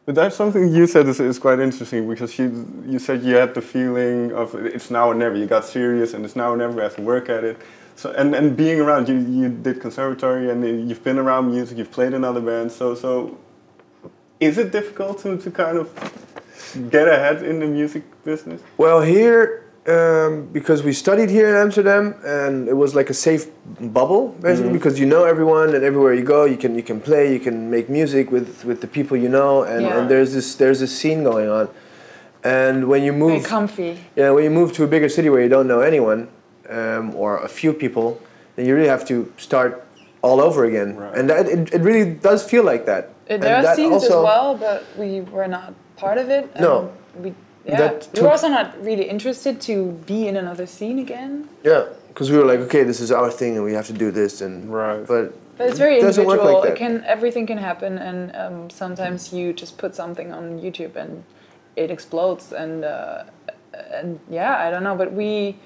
But that's something you said is quite interesting because you said you had the feeling of it's now or never. You got serious and it's now or never. We have to work at it. So and being around, you did conservatory and you've been around music. You've played in other bands. So is it difficult to kind of get ahead in the music business? Well, here, because we studied here in Amsterdam, and it was like a safe bubble, basically, because you know everyone, and everywhere you go, you can play, you can make music with the people you know, and there's this scene going on. And when you move, very comfy. Yeah, when you move to a bigger city where you don't know anyone, or a few people, then you really have to start all over again, and that it really does feel like that. There are scenes as well, but we were not part of it. No. We were also not really interested to be in another scene again. Yeah, because we were like, okay, this is our thing, and we have to do this, and but it's very doesn't individual. work like that. Everything can happen, and sometimes you just put something on YouTube and it explodes, and yeah, I don't know, but we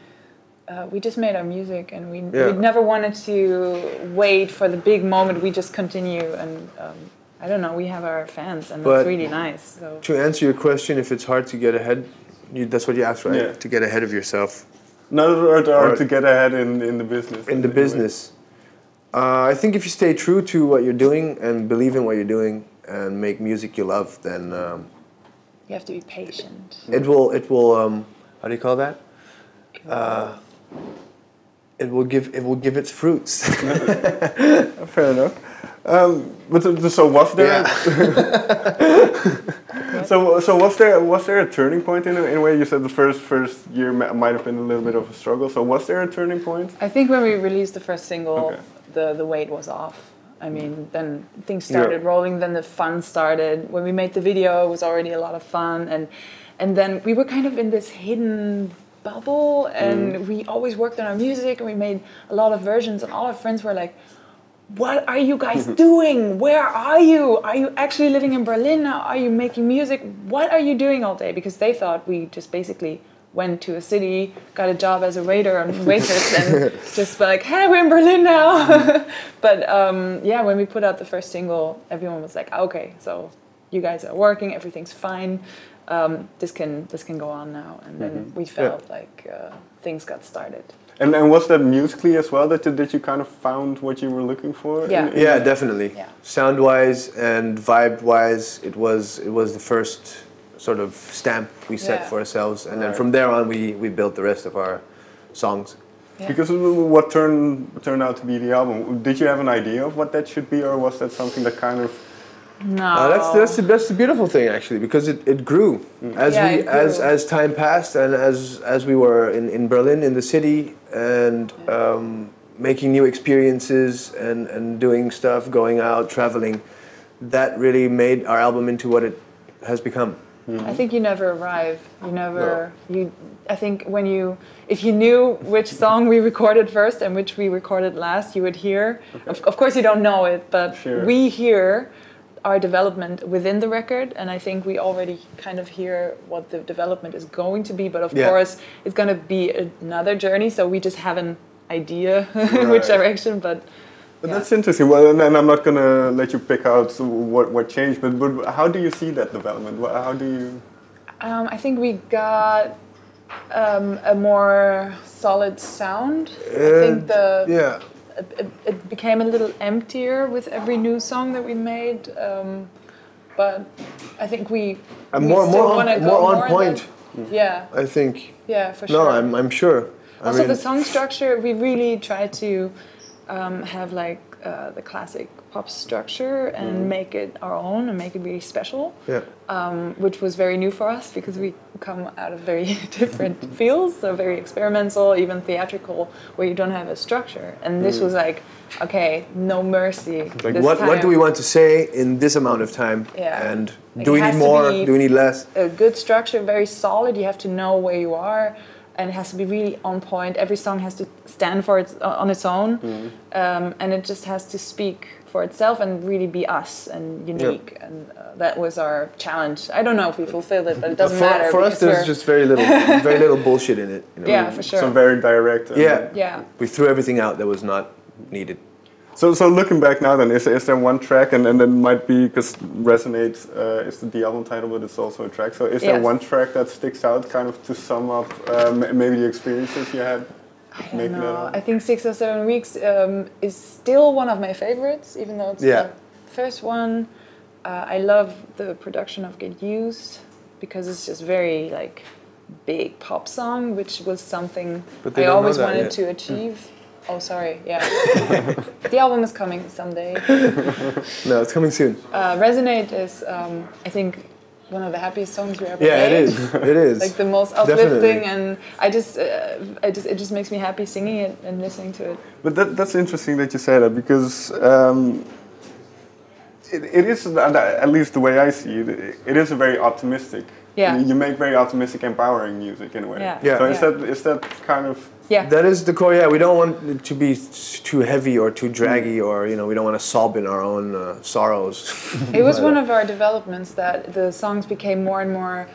just made our music, and we never wanted to wait for the big moment. We just continue, and I don't know, we have our fans, and that's really nice. So. To answer your question, if it's hard to get ahead, that's what you asked, right? Yeah. To get ahead of yourself. No, or to get ahead in the business. In the business. I think if you stay true to what you're doing and believe in what you're doing and make music you love, then you have to be patient. It will. How do you call that? It will give its fruits. Fair enough. But so was there? Yeah. so was there a turning point in a way? You said the first year might have been a little bit of a struggle. So was there a turning point? I think when we released the first single, the weight was off. I mean, then things started rolling. Then the fun started. When we made the video, it was already a lot of fun, and then we were kind of in this hidden bubble, and we always worked on our music, and we made a lot of versions, and all our friends were like, what are you guys doing? Where are you? Are you actually living in Berlin now? Are you making music? What are you doing all day? Because they thought we just basically went to a city, got a job as a waiter and waitress, and just like, hey, we're in Berlin now. But yeah, when we put out the first single, everyone was like, okay, so you guys are working, everything's fine. This can go on now. And then we felt like things got started. And was that musically as well that you kind of found what you were looking for? Yeah, yeah, definitely. Yeah. Sound-wise and vibe-wise, it was the first sort of stamp we set for ourselves, and then from there on we built the rest of our songs. Yeah. Because what turned out to be the album, did you have an idea of what that should be, or was that something that kind of? No. That's the beautiful thing, actually, because it grew as time passed, and as we were in Berlin, in the city, and making new experiences and doing stuff, going out, traveling. That really made our album into what it has become. I think you never arrive. You never. No. I think if you knew which song we recorded first and which we recorded last, you would hear. Okay. Of course, you don't know it, but we hear our development within the record, and I think we already kind of hear what the development is going to be, but of course it's going to be another journey, so we just have an idea which direction, but that's interesting. Well, and I'm not going to let you pick out what changed, but how do you see that development? How do you... I think we got a more solid sound. I think it became a little emptier with every new song that we made, but I think we more on point. Yeah, I think. Yeah, for sure. No, I'm sure. Also, the song structure, we really tried to have like the classic pop structure and make it our own and make it really special. Yeah. Which was very new for us because we come out of very different fields, so very experimental, even theatrical, where you don't have a structure. And this was like, okay, no mercy. Like what do we want to say in this amount of time? Yeah. And like, do we need more? Do we need less? A good structure, very solid. You have to know where you are. And it has to be really on point. Every song has to stand on its own, and it just has to speak for itself and really be us and unique. Yeah. And that was our challenge. I don't know if we fulfilled it, but it doesn't matter. For us, there's just very little bullshit in it. You know? Yeah, for sure. So very direct. Yeah. We threw everything out that was not needed. So looking back now, then is there one track, and then might be because Resonate is the album title, but it's also a track. So is there one track that sticks out, kind of to sum up maybe the experiences you had? I don't know. I think 6 or 7 Weeks is still one of my favorites, even though it's the first one. I love the production of Get Used because it's just very like big pop song, which was something I always wanted to achieve. Oh, sorry. Yeah, the album is coming someday. No, it's coming soon. Resonate is, I think, one of the happiest songs we ever made. Yeah, it is. It is. Like the most uplifting, and it just makes me happy singing it and listening to it. But that's interesting that you say that, because it is, at least the way I see it, it is a very optimistic. Yeah. You make very optimistic, empowering music in a way. Yeah. So is that kind of... Yeah. That is the core. Yeah, we don't want it to be too heavy or too draggy, or we don't want to sob in our own sorrows. It was one of our developments that the songs became more and more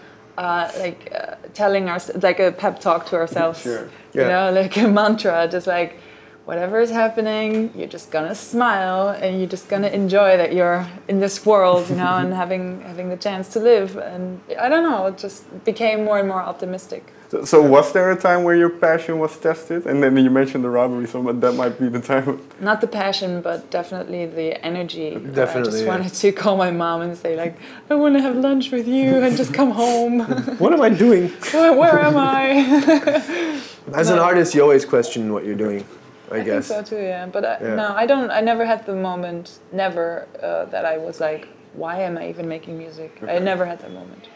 telling us, like a pep talk to ourselves. Sure. You know, like a mantra, just like whatever is happening, you're just gonna smile and you're just gonna enjoy that you're in this world, and having the chance to live. And I don't know, it just became more and more optimistic. So was there a time where your passion was tested? And then you mentioned the robbery, so that might be the time. Not the passion, but definitely the energy. Definitely, I just wanted to call my mom and say, like, I want to have lunch with you and just come home. What am I doing? Where am I? As an artist, you always question what you're doing, I guess. I think so too, yeah. But no, I never had the moment, that I was like, why am I even making music? I never had that moment.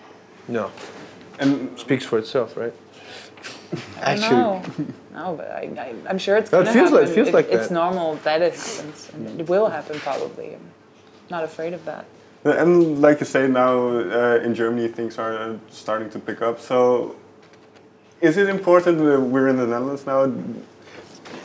No. And speaks for itself, right? Actually, no, but I'm sure it's gonna happen. It feels like that. It's normal that it happens, and it will happen probably. I'm not afraid of that. And like you say, now in Germany things are starting to pick up. So, is it important that we're in the Netherlands now?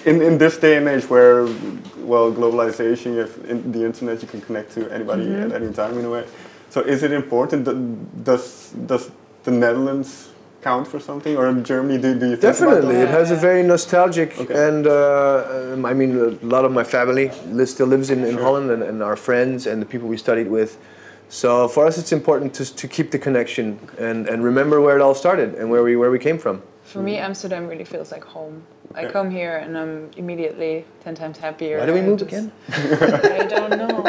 In this day and age, where globalization, you have the internet, you can connect to anybody at any time in a way. So, is it important that does the Netherlands count for something, or in Germany? Do you think definitely it has a very nostalgic and I mean, a lot of my family still lives in Holland, and our friends and the people we studied with. So for us, it's important to keep the connection and remember where it all started and where we came from. For me, Amsterdam really feels like home. I come here and I'm immediately 10 times happier. Why do we move again? I don't know.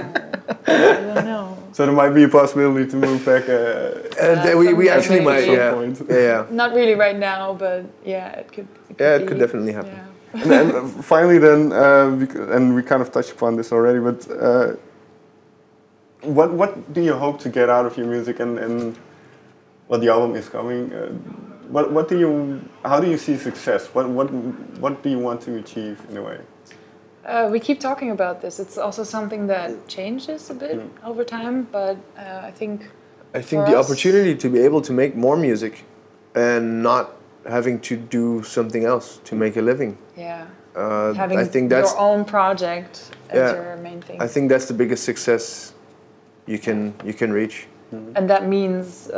So there might be a possibility to move back. We actually might. Yeah. Not really right now, but yeah, it could. It could definitely happen. Yeah. And finally, then, and we kind of touched upon this already, but what do you hope to get out of your music, and the album is coming? How do you see success? What do you want to achieve in a way? We keep talking about this. It's also something that changes a bit over time, but I think the opportunity to be able to make more music and not having to do something else to make a living. Yeah. I think that's your own project as your main thing. I think that's the biggest success you can reach. And that means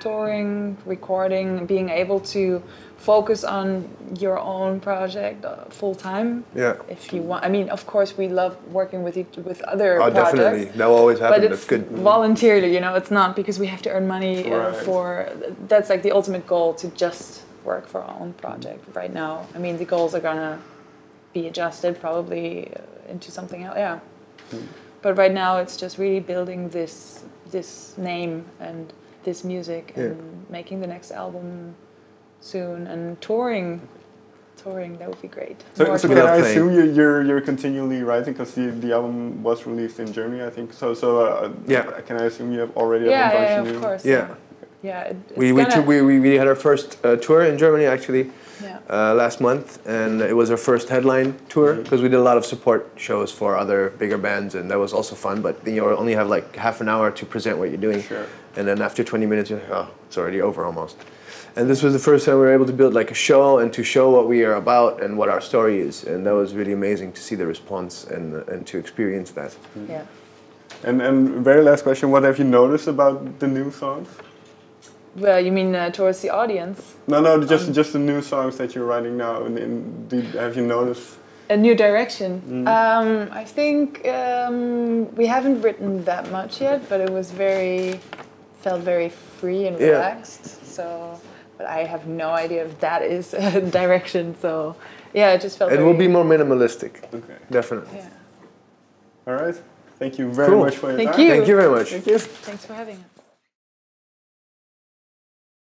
touring, recording, being able to focus on your own project full time. Yeah. If you want, I mean, of course, we love working with other projects. Definitely, that will always happen. But it's voluntarily, it's not because we have to earn money for. That's like the ultimate goal, to just work for our own project right now. I mean, the goals are gonna be adjusted probably into something else. Yeah. But right now, it's just really building this name and this music and making the next album soon, and touring that would be great. So can I assume you're continually writing, because the album was released in Germany, I think. So can I assume you have already a bunch of course. Yeah. We had our first tour in Germany actually last month, and it was our first headline tour, because we did a lot of support shows for other bigger bands, and that was also fun. But then you only have like half an hour to present what you're doing, and then after 20 minutes, you're like, it's already over almost. And this was the first time we were able to build like a show and to show what we are about and what our story is, and that was really amazing to see the response and to experience that. Yeah. And very last question: what have you noticed about the new songs? Well, you mean towards the audience? No, just the new songs that you're writing now. And have you noticed A new direction. I think we haven't written that much yet, but it was felt very free and relaxed. So, but I have no idea if that is a direction. So, yeah, it just felt. It will be more minimalistic. Okay. Definitely. Yeah. All right. Thank you very much for your time. Thank you very much. Thank you. Thanks for having us.